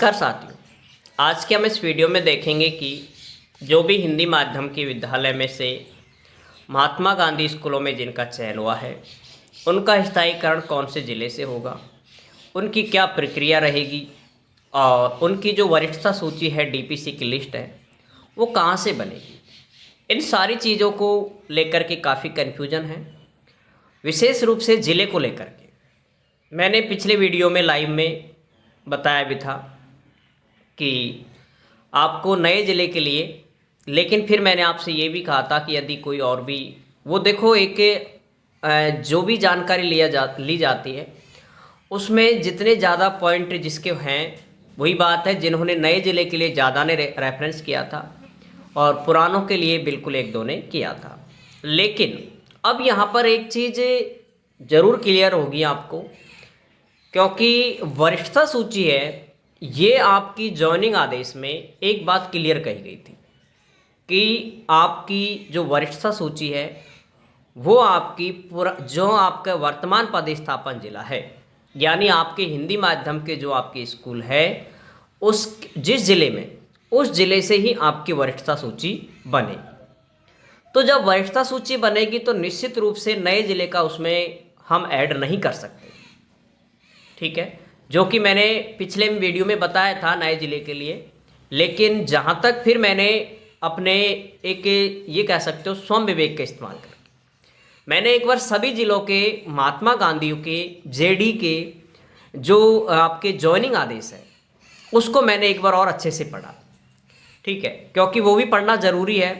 नमस्कार साथियों। आज के हम इस वीडियो में देखेंगे कि जो भी हिंदी माध्यम के विद्यालय में से महात्मा गांधी स्कूलों में जिनका चयन हुआ है, उनका स्थायीकरण कौन से ज़िले से होगा, उनकी क्या प्रक्रिया रहेगी और उनकी जो वरिष्ठता सूची है, डीपीसी की लिस्ट है, वो कहाँ से बनेगी। इन सारी चीज़ों को लेकर के काफ़ी कन्फ्यूजन है, विशेष रूप से ज़िले को लेकर के। मैंने पिछले वीडियो में लाइव में बताया भी था कि आपको नए ज़िले के लिए, लेकिन फिर मैंने आपसे ये भी कहा था कि यदि कोई और भी वो देखो, एक जो भी जानकारी ली जाती है उसमें जितने ज़्यादा पॉइंट जिसके हैं, वही बात है जिन्होंने नए ज़िले के लिए ज़्यादा ने रेफरेंस किया था और पुरानों के लिए बिल्कुल एक दो ने किया था। लेकिन अब यहाँ पर एक चीज़ ज़रूर क्लियर होगी आपको, क्योंकि वरिष्ठता सूची है, ये आपकी जॉइनिंग आदेश में एक बात क्लियर कही गई थी कि आपकी जो वरिष्ठता सूची है वो आपकी जो आपका वर्तमान पदस्थापन जिला है, यानी आपके हिंदी माध्यम के जो आपके स्कूल है उस जिस ज़िले में, उस ज़िले से ही आपकी वरिष्ठता सूची बनेगी। तो जब वरिष्ठता सूची बनेगी तो निश्चित रूप से नए ज़िले का उसमें हम ऐड नहीं कर सकते, ठीक है, जो कि मैंने पिछले वीडियो में बताया था नए ज़िले के लिए। लेकिन जहाँ तक फिर मैंने अपने एक ये कह सकते हो स्वयं विवेक का इस्तेमाल करके मैंने एक बार सभी ज़िलों के महात्मा गांधी के जेडी के जो आपके जॉइनिंग आदेश है उसको मैंने एक बार और अच्छे से पढ़ा, ठीक है, क्योंकि वो भी पढ़ना ज़रूरी है,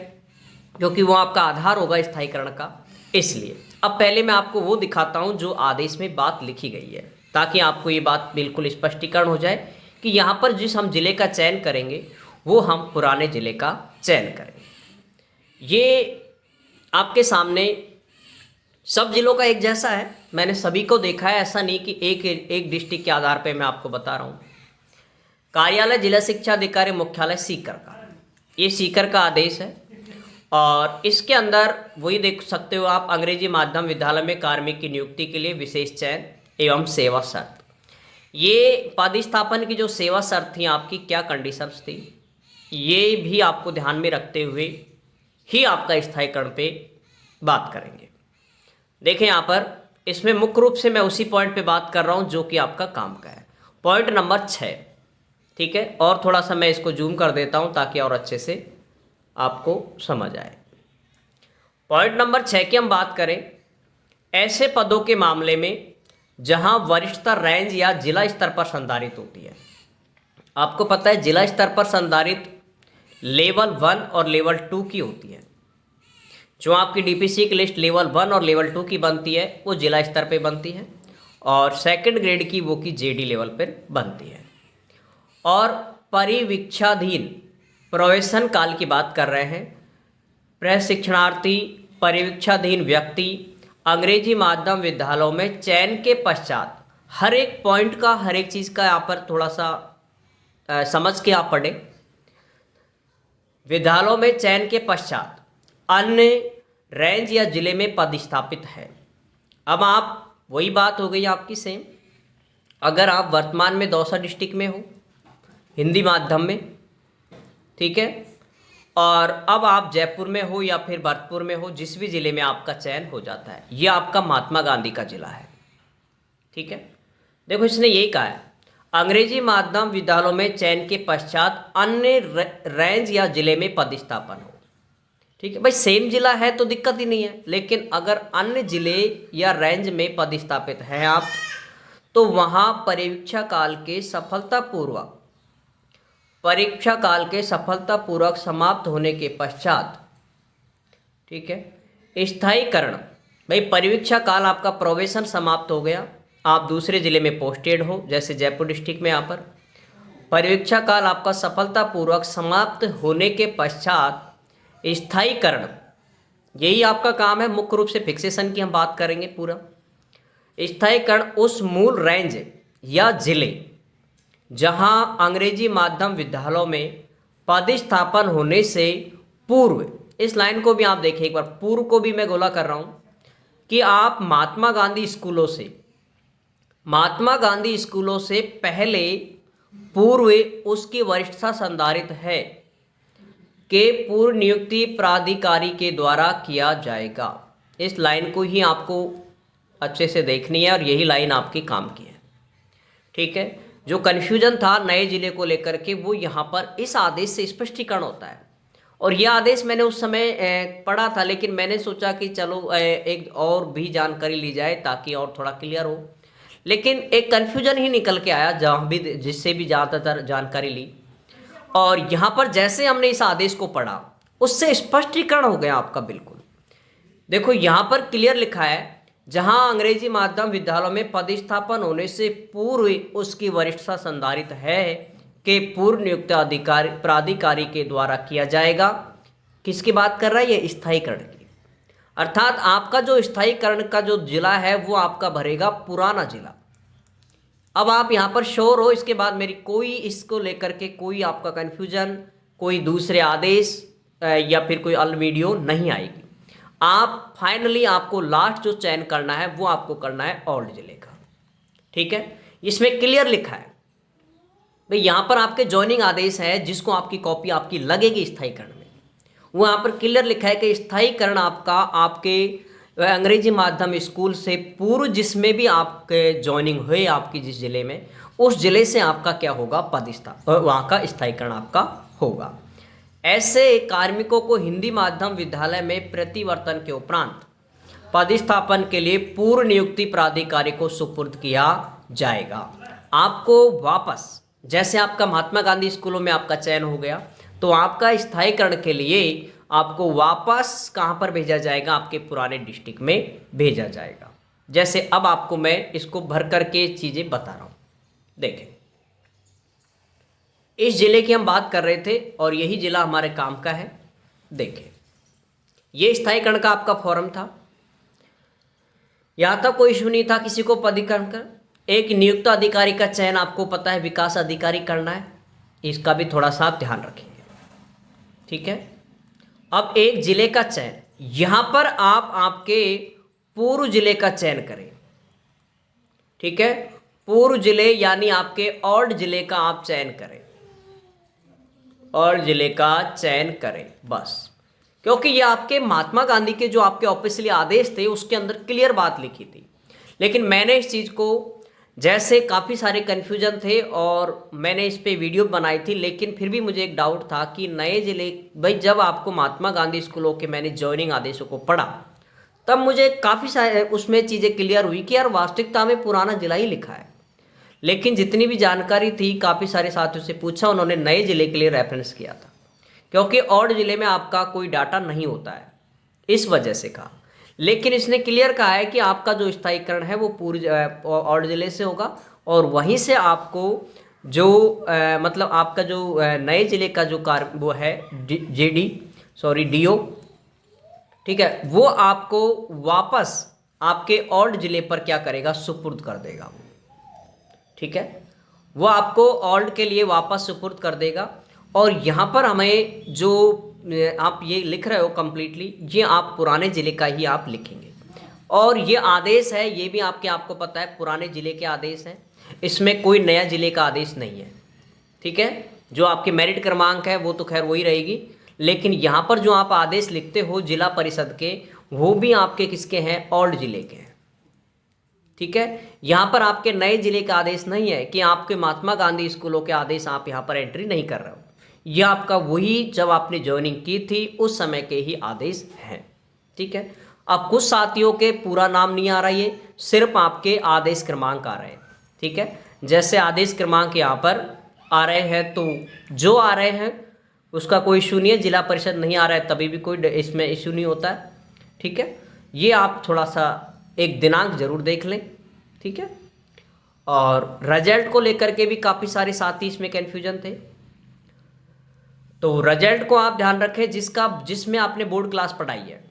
क्योंकि वो आपका आधार होगा स्थायीकरण का। इसलिए अब पहले मैं आपको वो दिखाता हूँ जो आदेश में बात लिखी गई है, ताकि आपको ये बात बिल्कुल स्पष्टीकरण हो जाए कि यहाँ पर जिस हम ज़िले का चयन करेंगे वो हम पुराने ज़िले का चयन करेंगे। ये आपके सामने सब ज़िलों का एक जैसा है, मैंने सभी को देखा है, ऐसा नहीं कि एक डिस्ट्रिक्ट के आधार पर मैं आपको बता रहा हूँ। कार्यालय जिला शिक्षा अधिकारी मुख्यालय सीकर का, ये सीकर का आदेश है और इसके अंदर वही देख सकते हो आप, अंग्रेजी माध्यम विद्यालय में कार्मिक की नियुक्ति के लिए विशेष चयन एवं सेवा शर्त। ये पदस्थापन की जो सेवा शर्त थी आपकी, क्या कंडीशंस थी, ये भी आपको ध्यान में रखते हुए ही आपका स्थायीकरण पे बात करेंगे। देखें यहाँ पर, इसमें मुख्य रूप से मैं उसी पॉइंट पे बात कर रहा हूँ जो कि आपका काम का है, पॉइंट नंबर 6, ठीक है। और थोड़ा सा मैं इसको जूम कर देता हूँ ताकि और अच्छे से आपको समझ आए। पॉइंट नंबर 6 की हम बात करें, ऐसे पदों के मामले में जहां वरिष्ठता रेंज या जिला स्तर पर संधारित होती है। आपको पता है जिला स्तर पर संधारित लेवल 1 और लेवल 2 की होती है। जो आपकी डीपीसी की लिस्ट लेवल 1 और लेवल 2 की बनती है वो जिला स्तर पे बनती है, और सेकंड ग्रेड की वो की जेडी लेवल पर बनती है। और परिवीक्षाधीन प्रवेशन काल की बात कर रहे हैं, प्रशिक्षणार्थी परिवीक्षाधीन व्यक्ति अंग्रेजी माध्यम विद्यालयों में चयन के पश्चात, हर एक पॉइंट का, हर एक चीज़ का यहाँ पर थोड़ा सा समझ के आप पढ़ें। विद्यालयों में चयन के पश्चात अन्य रेंज या जिले में पदस्थापित है। अब आप वही बात हो गई आपकी सेम, अगर आप वर्तमान में दौसा डिस्ट्रिक्ट में हो हिंदी माध्यम में, ठीक है, और अब आप जयपुर में हो या फिर भरतपुर में हो, जिस भी ज़िले में आपका चयन हो जाता है, ये आपका महात्मा गांधी का ज़िला है, ठीक है। देखो इसने यही कहा है, अंग्रेजी माध्यम विद्यालयों में चयन के पश्चात अन्य रेंज या ज़िले में पदस्थापन हो, ठीक है। भाई सेम ज़िला है तो दिक्कत ही नहीं है, लेकिन अगर अन्य ज़िले या रेंज में पदस्थापित हैं आप, तो वहाँ परीक्षा काल के सफलतापूर्वक समाप्त होने के पश्चात, ठीक है, स्थायीकरण। भाई परीक्षा काल आपका प्रोबेशन समाप्त हो गया, आप दूसरे ज़िले में पोस्टेड हो, जैसे जयपुर डिस्ट्रिक्ट में, यहाँ पर परीक्षा काल आपका सफलतापूर्वक समाप्त होने के पश्चात स्थायीकरण, यही आपका काम है। मुख्य रूप से फिक्सेशन की हम बात करेंगे पूरा। स्थायीकरण उस मूल रेंज या ज़िले जहां अंग्रेजी माध्यम विद्यालयों में पदस्थापन होने से पूर्व, इस लाइन को भी आप देखिए एक बार, पूर्व को भी मैं गोला कर रहा हूं कि आप महात्मा गांधी स्कूलों से पहले पूर्व उसकी वरिष्ठता संधारित है के पूर्व नियुक्ति प्राधिकारी के द्वारा किया जाएगा। इस लाइन को ही आपको अच्छे से देखनी है और यही लाइन आपकी काम की है। ठीक है, जो कन्फ्यूजन था नए जिले को लेकर के वो यहाँ पर इस आदेश से स्पष्टीकरण होता है। और यह आदेश मैंने उस समय पढ़ा था, लेकिन मैंने सोचा कि चलो एक और भी जानकारी ली जाए ताकि और थोड़ा क्लियर हो, लेकिन एक कन्फ्यूजन ही निकल के आया जहाँ भी जिससे भी ज़्यादातर जानकारी ली। और यहाँ पर जैसे हमने इस आदेश को पढ़ा उससे स्पष्टीकरण हो गया आपका बिल्कुल। देखो यहाँ पर क्लियर लिखा है, जहाँ अंग्रेजी माध्यम विद्यालयों में पदस्थापन होने से पूर्व उसकी वरिष्ठता संधारित है कि पूर्व नियुक्त अधिकारी प्राधिकारी के द्वारा किया जाएगा। किसकी बात कर रहा है ये? स्थायीकरण की। अर्थात आपका जो स्थायीकरण का जो जिला है वो आपका भरेगा पुराना जिला। अब आप यहाँ पर श्योर हो, इसके बाद मेरी कोई इसको लेकर के कोई आपका कन्फ्यूजन, कोई दूसरे आदेश या फिर कोई अल वीडियो नहीं आएगी। आप फाइनली आपको लास्ट जो चयन करना है वो आपको करना है ओल्ड जिले का। ठीक है, इसमें क्लियर लिखा है भाई, यहाँ पर आपके ज्वाइनिंग आदेश है जिसको आपकी कॉपी आपकी लगेगी स्थायीकरण में। वो यहाँ पर क्लियर लिखा है कि स्थायीकरण आपका आपके अंग्रेजी माध्यम स्कूल से पूर्व जिसमें भी आपके ज्वाइनिंग हुए आपकी जिस जिले में, उस जिले से आपका क्या होगा? वहाँ का स्थायीकरण आपका होगा। ऐसे कार्मिकों को हिंदी माध्यम विद्यालय में प्रतिवर्तन के उपरांत पदस्थापन के लिए पूर्व नियुक्ति प्राधिकारी को सुपुर्द किया जाएगा। आपको वापस, जैसे आपका महात्मा गांधी स्कूलों में आपका चयन हो गया, तो आपका स्थायीकरण के लिए आपको वापस कहाँ पर भेजा जाएगा? आपके पुराने डिस्ट्रिक्ट में भेजा जाएगा। जैसे अब आपको मैं इसको भर करके चीज़ें बता रहा हूँ। देखें, इस जिले की हम बात कर रहे थे और यही जिला हमारे काम का है। देखें, ये स्थायीकरण का आपका फॉर्म था, यहाँ तक कोई इशू नहीं था किसी को पदीकरण कर। एक नियुक्त अधिकारी का चयन आपको पता है विकास अधिकारी करना है, इसका भी थोड़ा सा आप ध्यान रखेंगे। ठीक है, अब एक जिले का चयन, यहाँ पर आप आपके पूर्व जिले का चयन करें। ठीक है, पूर्व जिले यानी आपके ओल्ड जिले का आप चयन करें, ओल्ड जिले का चयन करें बस। क्योंकि ये आपके महात्मा गांधी के जो आपके ऑफिशियली आदेश थे उसके अंदर क्लियर बात लिखी थी, लेकिन मैंने इस चीज़ को, जैसे काफ़ी सारे कन्फ्यूजन थे और मैंने इस पे वीडियो बनाई थी, लेकिन फिर भी मुझे एक डाउट था कि नए जिले, भाई जब आपको महात्मा गांधी स्कूलों के मैंने ज्वाइनिंग आदेशों को पढ़ा तब मुझे काफ़ी सारे उसमें चीज़ें क्लियर हुई कि यार वास्तविकता में पुराना जिला ही लिखा है। लेकिन जितनी भी जानकारी थी काफ़ी सारे साथियों से पूछा, उन्होंने नए जिले के लिए रेफरेंस किया था, क्योंकि ओल्ड जिले में आपका कोई डाटा नहीं होता है, इस वजह से कहा। लेकिन इसने क्लियर कहा है कि आपका जो स्थायीकरण है वो पूर्व ओल्ड जिले से होगा और वहीं से आपको जो मतलब आपका जो नए जिले का जो कार्य वो है डीओ, ठीक है, वो आपको वापस आपके ओल्ड जिले पर क्या करेगा? सुपुर्द कर देगा। ठीक है, वो आपको ओल्ड के लिए वापस सुपुर्द कर देगा। और यहाँ पर हमें जो आप ये लिख रहे हो कम्प्लीटली, ये आप पुराने ज़िले का ही आप लिखेंगे। और ये आदेश है, ये भी आपको पता है पुराने ज़िले के आदेश हैं, इसमें कोई नया ज़िले का आदेश नहीं है। ठीक है, जो आपके मेरिट क्रमांक है वो तो खैर वही रहेगी, लेकिन यहाँ पर जो आप आदेश लिखते हो जिला परिषद के, वो भी आपके किसके हैं? ओल्ड ज़िले के हैं। ठीक है, यहाँ पर आपके नए ज़िले का आदेश नहीं है कि आपके महात्मा गांधी स्कूलों के आदेश आप यहाँ पर एंट्री नहीं कर रहे हो, यह आपका वही जब आपने ज्वाइनिंग की थी उस समय के ही आदेश हैं। ठीक है, अब कुछ साथियों के पूरा नाम नहीं आ रहा, ये सिर्फ आपके आदेश क्रमांक आ रहे हैं। ठीक है, जैसे आदेश क्रमांक यहाँ पर आ रहे हैं तो जो आ रहे हैं उसका कोई इशू नहीं है, जिला परिषद नहीं आ रहा है तभी भी कोई इसमें इशू नहीं होता है। ठीक है, ये आप थोड़ा सा एक दिनांक जरूर देख लें। ठीक है, और रिजल्ट को लेकर के भी काफ़ी सारे साथी इसमें कन्फ्यूजन थे, तो रिजल्ट को आप ध्यान रखें जिसमें आपने बोर्ड क्लास पढ़ाई है,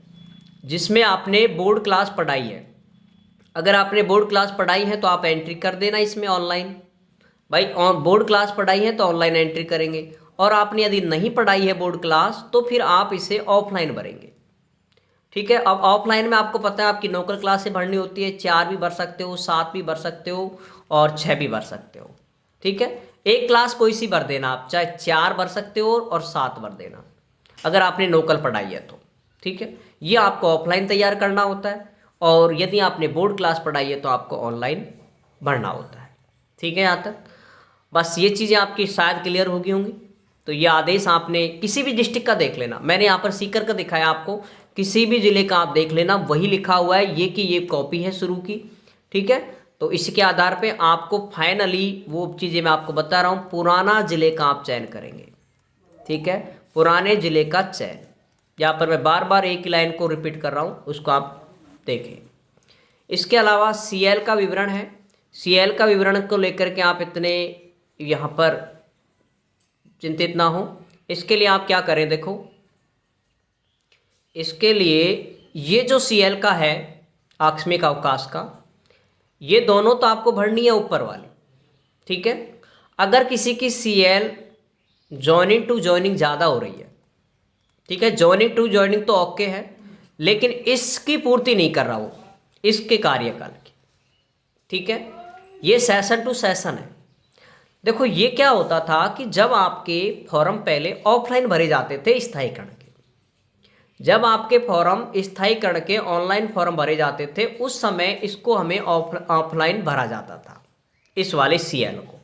जिसमें आपने बोर्ड क्लास पढ़ाई है। अगर आपने बोर्ड क्लास पढ़ाई है तो आप एंट्री कर देना इसमें ऑनलाइन। भाई बोर्ड क्लास पढ़ाई है तो ऑनलाइन एंट्री करेंगे, और आपने यदि नहीं पढ़ाई है बोर्ड क्लास तो फिर आप इसे ऑफलाइन भरेंगे। ठीक है, अब ऑफलाइन में आपको पता है आपकी नोकल क्लास से भरनी होती है, 4 भी भर सकते हो, 7 भी भर सकते हो और 6 भी भर सकते हो। ठीक है, एक क्लास कोई सी भर देना आप, चाहे 4 भर सकते हो और 7 भर देना अगर आपने लोकल पढ़ाई है तो, ठीक है। ये आपको ऑफलाइन तैयार करना होता है, और यदि आपने बोर्ड क्लास पढ़ाई है तो आपको ऑनलाइन भरना होता है, ठीक है। यहाँ तक बस ये चीज़ें आपकी शायद क्लियर होगी होंगी। तो ये आदेश आपने किसी भी डिस्ट्रिक्ट का देख लेना, मैंने यहाँ पर सीकर का दिखाया आपको, किसी भी ज़िले का आप देख लेना, वही लिखा हुआ है ये कि ये कॉपी है शुरू की, ठीक है। तो इसके आधार पे आपको फाइनली वो चीज़ें मैं आपको बता रहा हूँ, पुराना ज़िले का आप चयन करेंगे, ठीक है, पुराने ज़िले का चयन। यहाँ पर मैं बार बार एक ही लाइन को रिपीट कर रहा हूँ, उसको आप देखें। इसके अलावा सीएल का विवरण है, सीएल का विवरण को लेकर के आप इतने यहाँ पर चिंतित ना हो। इसके लिए आप क्या करें, देखो इसके लिए ये जो सीएल का है आकस्मिक अवकाश का, ये दोनों तो आपको भरनी है ऊपर वाली, ठीक है। अगर किसी की सीएल जॉइनिंग टू जॉइनिंग ज़्यादा हो रही है, ठीक है, जॉइनिंग टू जॉइनिंग तो ओके है, लेकिन इसकी पूर्ति नहीं कर रहा वो इसके कार्यकाल की, ठीक है, ये सेशन टू सेशन है। देखो ये क्या होता था कि जब आपके फॉर्म पहले ऑफलाइन भरे जाते थे स्थायीकरण के, जब आपके फॉर्म स्थायीकरण के ऑनलाइन फॉर्म भरे जाते थे उस समय इसको हमें ऑफलाइन भरा जाता था, इस वाले सीएल को।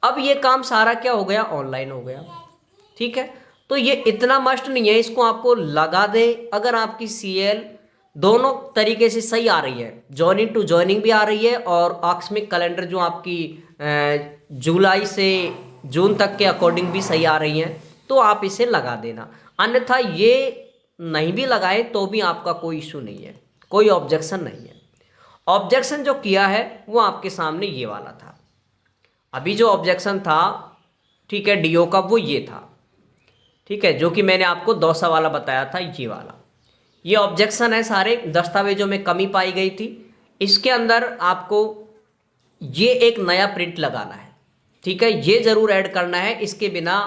अब ये काम सारा क्या हो गया, ऑनलाइन हो गया, ठीक है। तो ये इतना मस्ट नहीं है इसको आपको लगा दे, अगर आपकी सीएल दोनों तरीके से सही आ रही है, जॉइनिंग टू जॉइनिंग भी आ रही है और आकस्मिक कैलेंडर जो आपकी जुलाई से जून तक के अकॉर्डिंग भी सही आ रही है, तो आप इसे लगा देना। अन्यथा ये नहीं भी लगाए तो भी आपका कोई इशू नहीं है, कोई ऑब्जेक्शन नहीं है। ऑब्जेक्शन जो किया है वो आपके सामने ये वाला था, अभी जो ऑब्जेक्शन था, ठीक है, डीओ का, वो ये था, ठीक है, जो कि मैंने आपको दौसा वाला बताया था, ये वाला। ये ऑब्जेक्शन है, सारे दस्तावेजों में कमी पाई गई थी। इसके अंदर आपको ये एक नया प्रिंट लगाना है, ठीक है, ये ज़रूर ऐड करना है, इसके बिना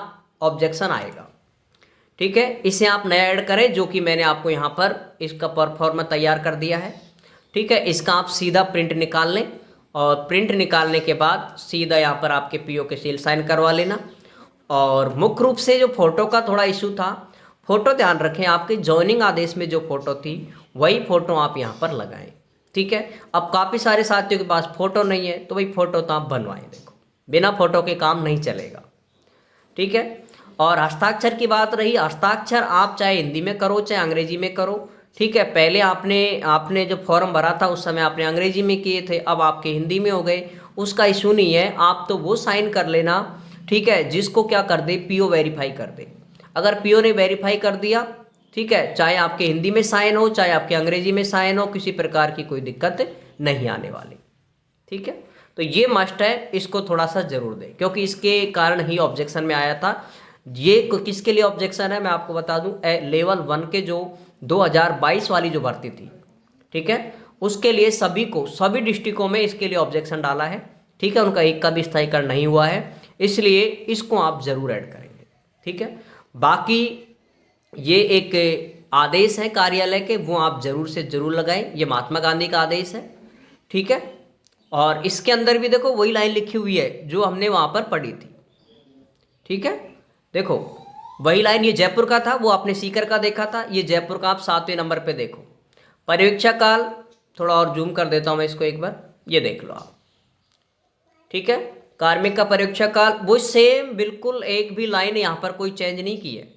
ऑब्जेक्शन आएगा, ठीक है। इसे आप नया ऐड करें, जो कि मैंने आपको यहाँ पर इसका परफॉर्मा तैयार कर दिया है, ठीक है। इसका आप सीधा प्रिंट निकाल लें और प्रिंट निकालने के बाद सीधा यहाँ पर आपके पीओ के सील साइन करवा लेना। और मुख्य रूप से जो फ़ोटो का थोड़ा इशू था, फ़ोटो ध्यान रखें, आपके जॉइनिंग आदेश में जो फ़ोटो थी वही फ़ोटो आप यहाँ पर लगाएं, ठीक है। अब काफ़ी सारे साथियों के पास फ़ोटो नहीं है तो वही फ़ोटो तो आप बनवाएं, देखो बिना फ़ोटो के काम नहीं चलेगा, ठीक है। और हस्ताक्षर की बात रही, हस्ताक्षर आप चाहे हिंदी में करो चाहे अंग्रेजी में करो, ठीक है। पहले आपने जब फॉर्म भरा था उस समय आपने अंग्रेजी में किए थे, अब आपके हिंदी में हो गए, उसका इशू नहीं है, आप तो वो साइन कर लेना, ठीक है, जिसको क्या कर दे, पीओ वेरीफाई कर दे। अगर पीओ ने वेरीफाई कर दिया, ठीक है, चाहे आपके हिंदी में साइन हो चाहे आपके अंग्रेजी में साइन हो, किसी प्रकार की कोई दिक्कत नहीं आने वाली, ठीक है। तो ये मस्ट है, इसको थोड़ा सा जरूर दें, क्योंकि इसके कारण ही ऑब्जेक्शन में आया था। ये किसके लिए ऑब्जेक्शन है मैं आपको बता दूं, लेवल 1 के जो 2022 वाली जो भर्ती थी, ठीक है, उसके लिए सभी डिस्ट्रिक्टों में इसके लिए ऑब्जेक्शन डाला है, ठीक है। उनका एक का भी स्थायीकरण नहीं हुआ है, इसलिए इसको आप जरूर ऐड करेंगे, ठीक है। बाकी ये एक आदेश है कार्यालय के, वो आप जरूर से जरूर लगाएं, ये महात्मा गांधी का आदेश है, ठीक है। और इसके अंदर भी देखो वही लाइन लिखी हुई है जो हमने वहाँ पर पढ़ी थी, ठीक है। देखो वही लाइन, ये जयपुर का था, वो आपने सीकर का देखा था, ये जयपुर का आप 7वें नंबर पे देखो। परीक्षा काल, थोड़ा और जूम कर देता हूँ मैं इसको एक बार, ये देख लो आप, ठीक है। कार्मिक का परीक्षा काल वो सेम बिल्कुल, एक भी लाइन यहाँ पर कोई चेंज नहीं की है,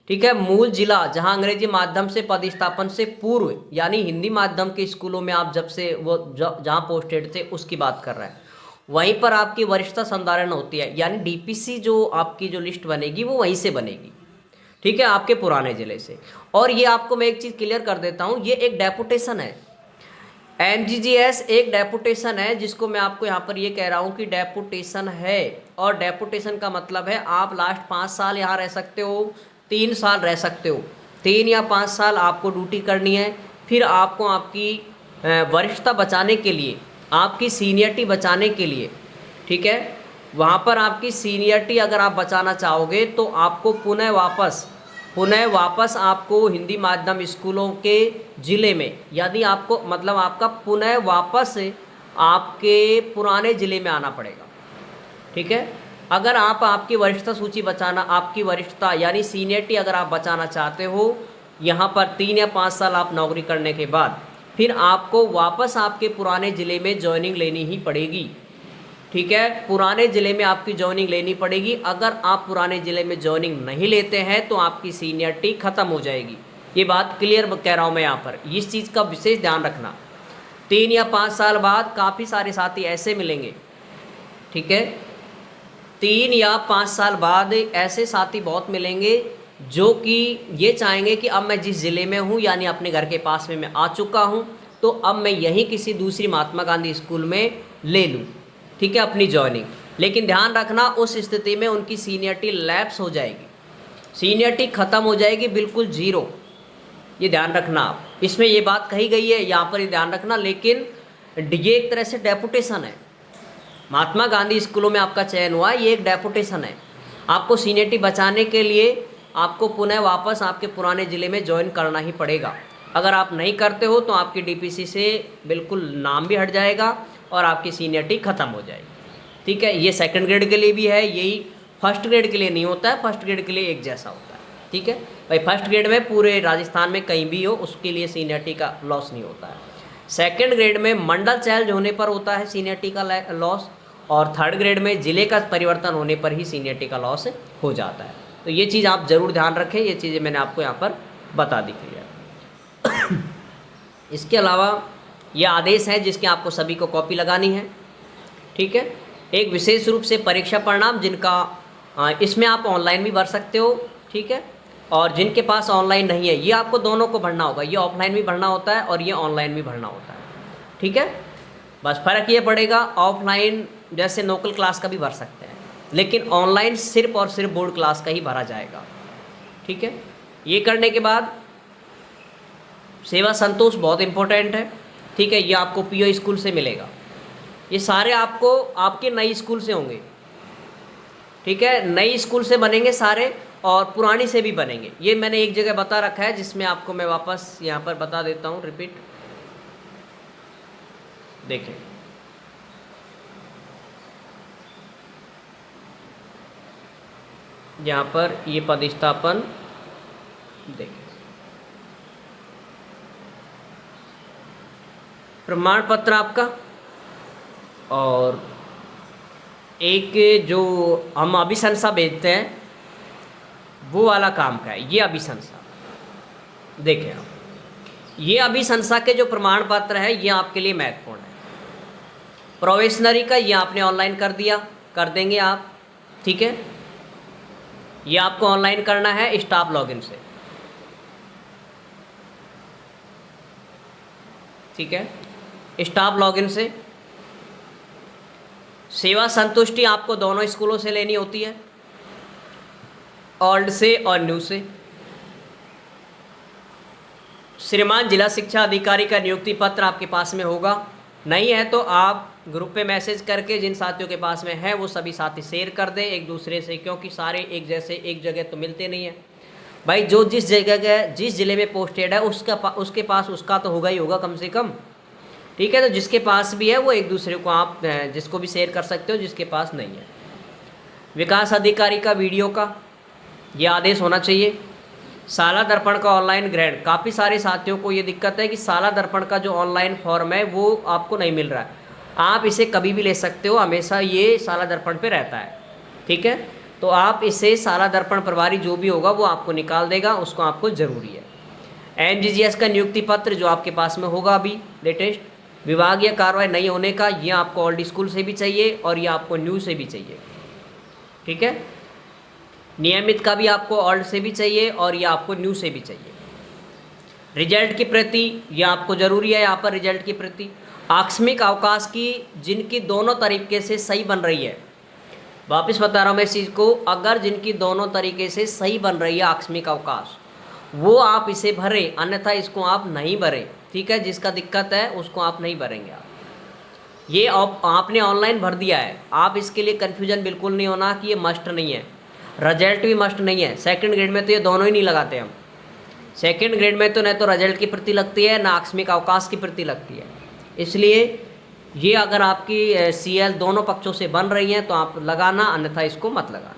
ठीक है। मूल जिला जहाँ अंग्रेजी माध्यम से पदस्थापन से पूर्व, यानी हिंदी माध्यम के स्कूलों में आप जब से वो जहाँ पोस्टेड थे उसकी बात कर रहा है, वहीं पर आपकी वरिष्ठता संधारण होती है, यानी डीपीसी जो आपकी जो लिस्ट बनेगी वो वहीं से बनेगी, ठीक है, आपके पुराने ज़िले से। और ये आपको मैं एक चीज़ क्लियर कर देता हूँ, ये एक डेपुटेशन है, एमजीजीएस एक डेपुटेशन है, जिसको मैं आपको यहाँ पर ये कह रहा हूँ कि डेपुटेशन है। और डेपुटेशन का मतलब है आप लास्ट 5 साल यहाँ रह सकते हो, 3 साल रह सकते हो, 3 या 5 साल आपको ड्यूटी करनी है, फिर आपको आपकी वरिष्ठता बचाने के लिए, आपकी सीनियरिटी बचाने के लिए, ठीक है, वहाँ पर आपकी सीनियरिटी अगर आप बचाना चाहोगे तो आपको पुनः वापस आपको हिंदी माध्यम स्कूलों के ज़िले में, यदि आपको मतलब आपका पुनः वापस आपके पुराने ज़िले में आना पड़ेगा, ठीक है। अगर आप आपकी वरिष्ठता सूची बचाना, आपकी वरिष्ठता यानी सीनियरिटी अगर आप बचाना चाहते हो, यहाँ पर 3 या 5 साल आप नौकरी करने के बाद फिर आपको वापस आपके पुराने ज़िले में जॉइनिंग लेनी ही पड़ेगी। ठीक है, पुराने ज़िले में आपकी जॉइनिंग लेनी पड़ेगी। अगर आप पुराने ज़िले में जॉइनिंग नहीं लेते हैं तो आपकी सीनियरिटी ख़त्म हो जाएगी। ये बात क्लियर कह रहा हूँ मैं यहाँ पर, इस चीज़ का विशेष ध्यान रखना। 3 या 5 साल बाद काफ़ी सारे साथी ऐसे मिलेंगे, ठीक है, 3 या 5 साल बाद ऐसे साथी बहुत मिलेंगे जो कि ये चाहेंगे कि अब मैं जिस ज़िले में हूँ यानी अपने घर के पास में मैं आ चुका हूँ, तो अब मैं यहीं किसी दूसरी महात्मा गांधी स्कूल में ले लूँ, ठीक है, अपनी जॉइनिंग। लेकिन ध्यान रखना उस स्थिति में उनकी सीनियरिटी लैप्स हो जाएगी, सीनियरिटी ख़त्म हो जाएगी, बिल्कुल ज़ीरो। ये ध्यान रखना आप, इसमें ये बात कही गई है यहाँ पर, ये ध्यान रखना। लेकिन ये एक तरह से डेपुटेशन है, महात्मा गांधी स्कूलों में आपका चयन हुआ, ये एक डेपुटेशन है। आपको सीनियरिटी बचाने के लिए आपको पुनः वापस आपके पुराने ज़िले में ज्वाइन करना ही पड़ेगा। अगर आप नहीं करते हो तो आपकी डीपीसी से बिल्कुल नाम भी हट जाएगा और आपकी सीनियरिटी ख़त्म हो जाएगी, ठीक है। ये सेकंड ग्रेड के लिए भी है, यही फर्स्ट ग्रेड के लिए नहीं होता है, फर्स्ट ग्रेड के लिए एक जैसा होता है, ठीक है भाई। फर्स्ट ग्रेड में पूरे राजस्थान में कहीं भी हो उसके लिए सीनियरिटी का लॉस नहीं होता है। सेकंड ग्रेड में मंडल चेंज होने पर होता है सीनियरिटी का लॉस, और थर्ड ग्रेड में ज़िले का परिवर्तन होने पर ही सीनियरिटी का लॉस हो जाता है। तो ये चीज़ आप ज़रूर ध्यान रखें, ये चीज़ें मैंने आपको यहाँ पर बता दी क्लियर। इसके अलावा ये आदेश है जिसके आपको सभी को कॉपी लगानी है, ठीक है। एक विशेष रूप से परीक्षा परिणाम जिनका इसमें आप ऑनलाइन भी भर सकते हो, ठीक है, और जिनके पास ऑनलाइन नहीं है ये आपको दोनों को भरना होगा, ये ऑफलाइन भी भरना होता है और ये ऑनलाइन भी भरना होता है, ठीक है। बस फ़र्क ये पड़ेगा, ऑफलाइन जैसे लोकल क्लास का भी भर सकते हैं, लेकिन ऑनलाइन सिर्फ और सिर्फ बोर्ड क्लास का ही भरा जाएगा, ठीक है। ये करने के बाद सेवा संतोष बहुत इम्पोर्टेंट है, ठीक है, ये आपको पीओ स्कूल से मिलेगा। ये सारे आपको आपके नई स्कूल से होंगे, ठीक है, नई स्कूल से बनेंगे सारे और पुरानी से भी बनेंगे। ये मैंने एक जगह बता रखा है जिसमें आपको मैं वापस यहाँ पर बता देता हूँ, रिपीट देखें। यहाँ पर ये पदस्थापन देखें, प्रमाण पत्र आपका, और एक जो हम अभिशंसा भेजते हैं वो वाला काम का है, ये अभिशंसा देखें आप, ये अभिशंसा के जो प्रमाण पत्र है ये आपके लिए महत्वपूर्ण है। प्रोबेशनरी का ये आपने ऑनलाइन कर दिया, कर देंगे आप, ठीक है, ये आपको ऑनलाइन करना है स्टाफ लॉगिन से, ठीक है, स्टाफ लॉगिन से। सेवा संतुष्टि आपको दोनों स्कूलों से लेनी होती है, ओल्ड से और न्यू से। श्रीमान जिला शिक्षा अधिकारी का नियुक्ति पत्र आपके पास में होगा, नहीं है तो आप ग्रुप पे मैसेज करके जिन साथियों के पास में है वो सभी साथी शेयर कर दें एक दूसरे से, क्योंकि सारे एक जैसे एक जगह तो मिलते नहीं हैं भाई। जो जिस जगह जिस ज़िले में पोस्टेड है उसके पास उसका तो होगा ही होगा कम से कम, ठीक है। तो जिसके पास भी है वो एक दूसरे को आप जिसको भी शेयर कर सकते हो, जिसके पास नहीं है। विकास अधिकारी का वीडियो का ये आदेश होना चाहिए। साला दर्पण का ऑनलाइन ग्रेड, काफ़ी सारे साथियों को ये दिक्कत है कि साला दर्पण का जो ऑनलाइन फॉर्म है वो आपको नहीं मिल रहा है। आप इसे कभी भी ले सकते हो, हमेशा ये साला दर्पण पे रहता है, ठीक है। तो आप इसे साला दर्पण प्रभारी जो भी होगा वो आपको निकाल देगा, उसको आपको ज़रूरी है। एनजीजीएस का नियुक्ति पत्र जो आपके पास में होगा अभी लेटेस्ट, विभागीय कार्रवाई नहीं होने का, ये आपको ओल्ड स्कूल से भी चाहिए और ये आपको न्यू से भी चाहिए, ठीक है। नियमित का भी आपको ओल्ड से भी चाहिए और ये आपको न्यू से भी चाहिए। रिजल्ट की प्रति ये आपको ज़रूरी है, यहाँ पर रिजल्ट की प्रति। आकस्मिक अवकाश की जिनकी दोनों तरीके से सही बन रही है, वापस बता रहा हूँ मैं इस चीज़ को, अगर जिनकी दोनों तरीके से सही बन रही है आकस्मिक अवकाश, वो आप इसे भरें, अन्यथा इसको आप नहीं भरें, ठीक है। जिसका दिक्कत है उसको आप नहीं भरेंगे। आप ये आपने ऑनलाइन भर दिया है, आप इसके लिए कन्फ्यूजन बिल्कुल नहीं होना कि ये मस्ट नहीं है, रिजल्ट भी मस्ट नहीं है। सेकंड ग्रेड में तो ये दोनों ही नहीं लगाते हम। सेकंड ग्रेड में तो न तो रिजल्ट की प्रति लगती है, ना आकस्मिक अवकाश की प्रति लगती है, इसलिए ये अगर आपकी CL दोनों पक्षों से बन रही हैं तो आप लगाना, अन्यथा इसको मत लगाना।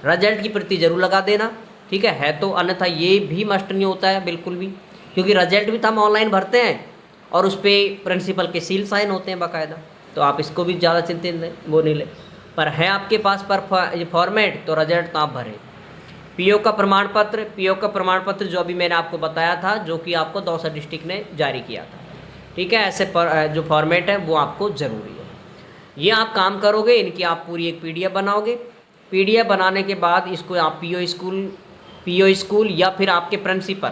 रिजल्ट की प्रति जरूर लगा देना, ठीक है तो, अन्यथा ये भी मस्ट नहीं होता है बिल्कुल भी, क्योंकि रिजल्ट भी तो हम ऑनलाइन भरते हैं और उस पर प्रिंसिपल के सील साइन होते हैं बाकायदा, तो आप इसको भी ज़्यादा चिंतित वो नहीं ले, पर है आपके पास पर फॉर्मेट तो रिजल्ट तो आप भरें। पीओ का प्रमाण पत्र जो अभी मैंने आपको बताया था, जो कि आपको दौसा डिस्ट्रिक्ट ने जारी किया था, ठीक है। ऐसे जो फॉर्मेट है वो आपको ज़रूरी है। ये आप काम करोगे, इनकी आप पूरी एक PDF बनाओगे। PDF बनाने के बाद इसको आप पीओ स्कूल या फिर आपके प्रिंसिपल,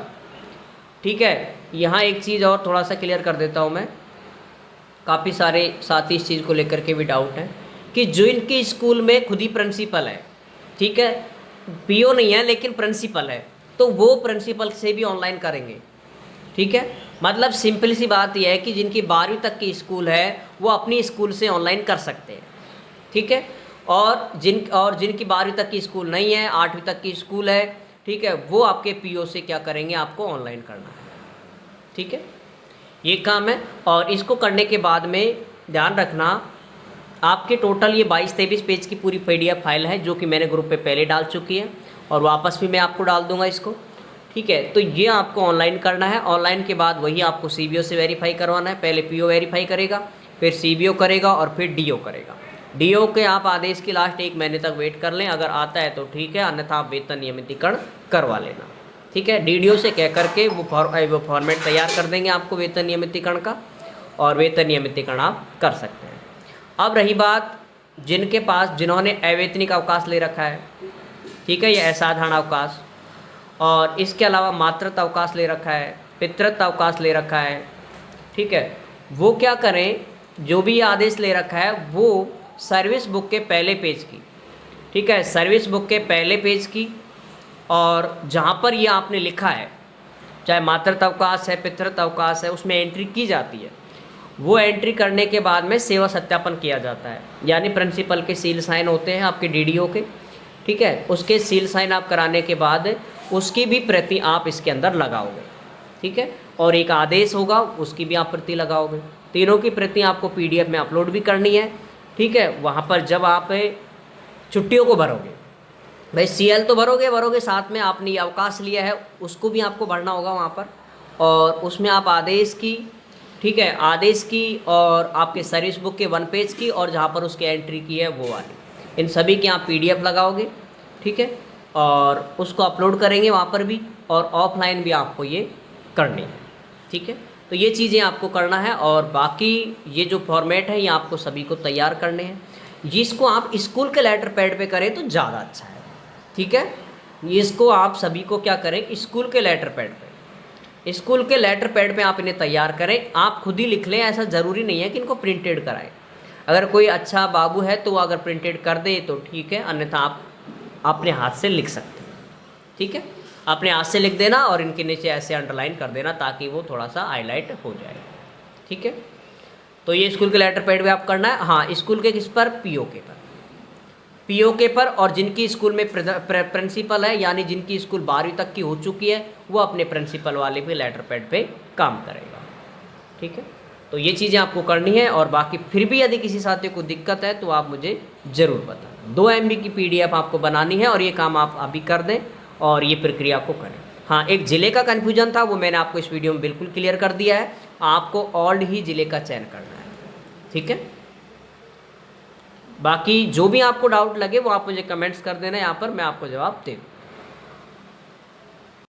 ठीक है। यहाँ एक चीज़ और थोड़ा सा क्लियर कर देता हूँ मैं, काफ़ी सारे साथी इस चीज़ को लेकर के भी डाउट है कि जो इनके स्कूल में खुद ही प्रिंसिपल है, ठीक है, पीओ नहीं है लेकिन प्रिंसिपल है, तो वो प्रिंसिपल से भी ऑनलाइन करेंगे, ठीक है। मतलब सिंपल सी बात यह है कि जिनकी 12वीं तक की स्कूल है वो अपनी स्कूल से ऑनलाइन कर सकते हैं, ठीक है। और जिनकी 12वीं तक की स्कूल नहीं है, 8वीं तक की स्कूल है, ठीक है, वो आपके पीओ से क्या करेंगे, आपको ऑनलाइन करना है, ठीक है। ये काम है। और इसको करने के बाद में ध्यान रखना, आपके टोटल ये 22-23 पेज की पूरी PDF फाइल है, जो कि मैंने ग्रुप पे पहले डाल चुकी है और वापस भी मैं आपको डाल दूंगा इसको, ठीक है। तो ये आपको ऑनलाइन करना है। ऑनलाइन के बाद वही आपको CBO से वेरीफाई करवाना है। पहले PO वेरीफाई करेगा, फिर CBO करेगा और फिर DO करेगा। DO के आप आदेश की लास्ट 1 महीने तक वेट कर लें, अगर आता है तो ठीक है, अन्यथा आप वेतन नियमितीकरण करवा लेना, ठीक है। DDO से कह करके वो फॉर्मेट तैयार कर देंगे आपको वेतन नियमितीकरण का, और वेतन नियमितीकरण आप कर सकते हैं। अब रही बात जिन्होंने अवैतनिक अवकाश ले रखा है, ठीक है, यह असाधारण अवकाश, और इसके अलावा मातृत्व अवकाश ले रखा है, पितृत्व अवकाश ले रखा है, ठीक है, वो क्या करें, जो भी आदेश ले रखा है वो सर्विस बुक के पहले पेज की, ठीक है, सर्विस बुक के पहले पेज की, और जहाँ पर ये आपने लिखा है, चाहे मातृत्व अवकाश है, पितृत्व अवकाश है, उसमें एंट्री की जाती है। वो एंट्री करने के बाद में सेवा सत्यापन किया जाता है, यानी प्रिंसिपल के सील साइन होते हैं आपके DDO के, ठीक है, उसके सील साइन आप कराने के बाद उसकी भी प्रति आप इसके अंदर लगाओगे, ठीक है, और एक आदेश होगा उसकी भी आप प्रति लगाओगे। तीनों की प्रति आपको PDF में अपलोड भी करनी है, ठीक है। वहाँ पर जब आप छुट्टियों को भरोगे, भाई CL तो भरोगे, साथ में आपने ये अवकाश लिया है उसको भी आपको भरना होगा वहाँ पर, और उसमें आप आदेश की, ठीक है, आदेश की और आपके सर्विस बुक के 1 पेज की, और जहाँ पर उसकी एंट्री की है वो वाली, इन सभी की आप PDF लगाओगे, ठीक है, और उसको अपलोड करेंगे वहाँ पर भी, और ऑफलाइन भी आपको ये करनी है, ठीक है। तो ये चीज़ें आपको करना है, और बाकी ये जो फॉर्मेट है ये आपको सभी को तैयार करने हैं। जिसको आप स्कूल के लेटर पैड पे करें तो ज़्यादा अच्छा है, ठीक है। इसको आप सभी को क्या करें, स्कूल के लेटर पैड पे आप इन्हें तैयार करें, आप खुद ही लिख लें, ऐसा ज़रूरी नहीं है कि इनको प्रिंटेड कराएं। अगर कोई अच्छा बाबू है तो वो अगर प्रिंटेड कर दे तो ठीक है, अन्यथा आप अपने हाथ से लिख सकते हैं, ठीक है, अपने हाथ से लिख देना और इनके नीचे ऐसे अंडरलाइन कर देना ताकि वो थोड़ा सा हाईलाइट हो जाए, ठीक है। तो ये स्कूल के लेटर पैड पे आप करना है। हाँ, स्कूल के किस पर, पीओ के पर, और जिनकी स्कूल में प्रिंसिपल है, यानी जिनकी स्कूल 12वीं तक की हो चुकी है, वो अपने प्रिंसिपल वाले पे लेटर पैड पे काम करेगा, ठीक है। तो ये चीज़ें आपको करनी है, और बाकी फिर भी यदि किसी साथी को दिक्कत है तो आप मुझे ज़रूर बताएं। 2 MB की PDF आपको बनानी है, और ये काम आप अभी कर दें और ये प्रक्रिया आपको करें। हाँ, एक ज़िले का कन्फ्यूजन था, वो मैंने आपको इस वीडियो में बिल्कुल क्लियर कर दिया है। आपको ओल्ड ही ज़िले का चयन करना है, ठीक है। बाकी जो भी आपको डाउट लगे वो आप मुझे कमेंट्स कर देना, यहाँ पर मैं आपको जवाब दे दूँ।